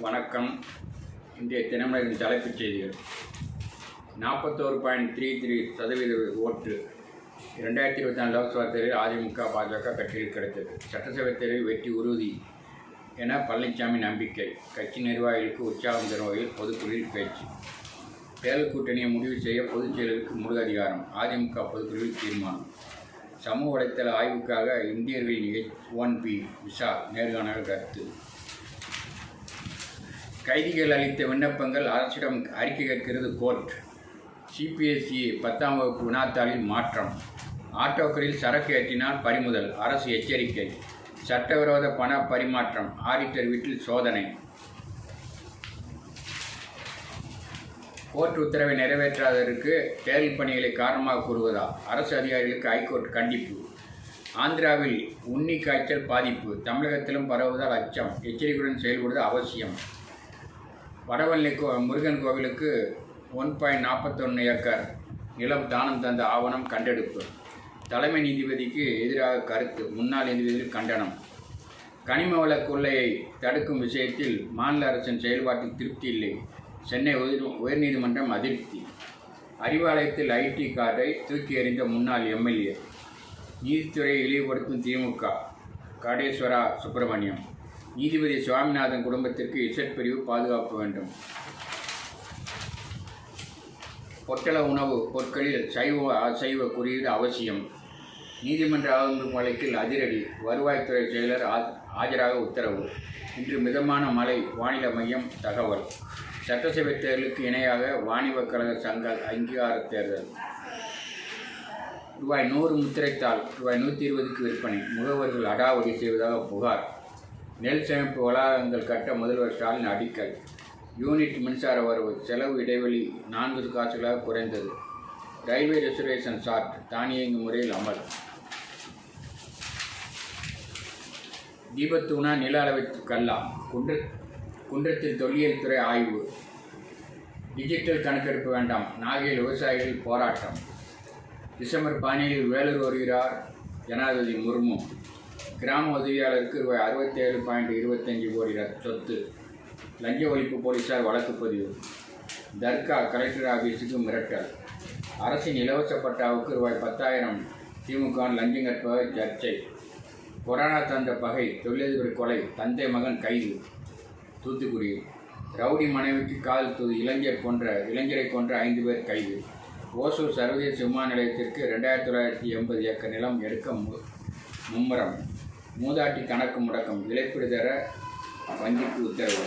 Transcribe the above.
வணக்கம். இன்றைய தினமலரின் தலைப்புச் செய்திகள். 41.33% ஓட்டு 2024 லோக்சபா தேர்தலில் அதிமுக பாஜக கட்சியில் கிடைத்தது. சட்டசபை தேர்தலில் வெற்றி உறுதி என பழனிசாமி நம்பிக்கை. கட்சி நிர்வாகிகளுக்கு உற்சாகம் தரும் வகையில் பொதுக்குழுவில் பேச்சு. தேர்தல் கூட்டணியை முடிவு செய்ய பொதுச் செயலருக்கு முழு அதிகாரம். அதிமுக பொதுக்குழுவில் தீர்மானம். சமூக வலைத்தள ஆய்வுக்காக இந்தியர்களின் H-1B விசா நேர்காணல் ரத்து. கைதிகள் அளித்த விண்ணப்பங்கள் அரசிடம் அறிக்கை கேட்கிறது கோர்ட். CPSE 10ஆம் வகுப்பு வினாத்தாளில் மாற்றம். ஆட்டோக்களில் சரக்கு ஏற்றினால் பறிமுதல், அரசு எச்சரிக்கை. சட்டவிரோத பண பரிமாற்றம், ஆடிட்டர் வீட்டில் சோதனை. கோர்ட் உத்தரவை நிறைவேற்றாததற்கு தேர்தல் பணிகளை காரணமாக கூறுவதா? அரசு அதிகாரிகளுக்கு ஹைகோர்ட் கண்டிப்பு. ஆந்திராவில் உண்ணி காய்ச்சல் பாதிப்பு, தமிழகத்திலும் பரவுவதால் அச்சம், எச்சரிக்கையுடன் செயல்படுவது அவசியம். வடவள்ளி முருகன் கோவிலுக்கு 1.41 ஏக்கர் நிலம் தானம் தந்த ஆவணம் கண்டெடுப்பு. தலைமை நீதிபதிக்கு எதிராக கருத்து, முன்னாள் நீதிபதிகள் கண்டனம். கனிம வள கொள்ளையை தடுக்கும் விஷயத்தில் மாநில அரசின் செயல்பாட்டில் திருப்தி இல்லை, சென்னை உயர்நீதிமன்றம் அதிருப்தி. அறிவாலயத்தில் IT கார்டை தூக்கி எறிந்த முன்னாள் MLA. நீதித்துறையை இழிவுபடுத்தும் திமுக. காடேஸ்வரா சுப்பிரமணியம். நீதிபதி சுவாமிநாதன் குடும்பத்திற்கு Z பிரிவு பாதுகாப்பு வேண்டும். பொட்டல உணவு பொருட்களில் சைவ அசைவ குறியீடு அவசியம். நீதிமன்ற அவமதிப்பு வழக்கில் அதிரடி, வருவாய்த்துறை செயலர் ஆஜராக உத்தரவு. இன்று மிதமான மழை, வானிலை மையம் தகவல். சட்டசபை தேர்தலுக்கு இணையாக வாணிப கழக சங்க அங்கீகார தேர்தல். ரூபாய் 100 முத்திரைத்தாள் ரூபாய் 120க்கு விற்பனை. முகவர்கள் அடாவடி செய்வதாக புகார். நெல் சேமிப்பு வளாகங்கள் கட்ட முதல்வர் ஸ்டாலின் அடிக்கல். யூனிட் மின்சார வரவு, செலவு இடைவெளி 4 காசுகளாக குறைந்தது. ரயில்வே ரிசர்வேஷன் சார்ட் தானியங்கி முறையில் அமல். தீபத்தூணா நில அளவிற்கு கல்லா, குன்றத்தில் தொல்லியல் துறை ஆய்வு. டிஜிட்டல் கணக்கெடுப்பு வேண்டாம், நாகையில் விவசாயிகள் போராட்டம். டிசம்பர் 17 வேலூர் வருகிறார் ஜனாதிபதி முர்மு. கிராம உதவியாளருக்கு ரூபாய் 67.25 கோடி சொத்து. லஞ்ச ஒழிப்பு போலீசார் வழக்கு பதிவு. தர்கா கலெக்டர் ஆபீஸுக்கு மிரட்டல். அரசின் இலவச பட்டாவுக்கு ரூபாய் 10,000 திமுக லஞ்சம் கேட்பதாக சர்ச்சை. கொரோனா தந்த பகை, தொழிலதிபர் கொலை, தந்தை மகன் கைது. தூத்துக்குடி ரவுடி மனைவிக்கு கால் தூது, இளைஞரை கொன்ற 5 பேர் கைது. ஓசூர் சர்வதேச விமான நிலையத்திற்கு 2,980 ஏக்கர் நிலம் எடுக்க மும்முரம். மூதாட்டி கணக்கு முடக்கம், இழப்பீடு தர வங்கிக்கு உத்தரவு.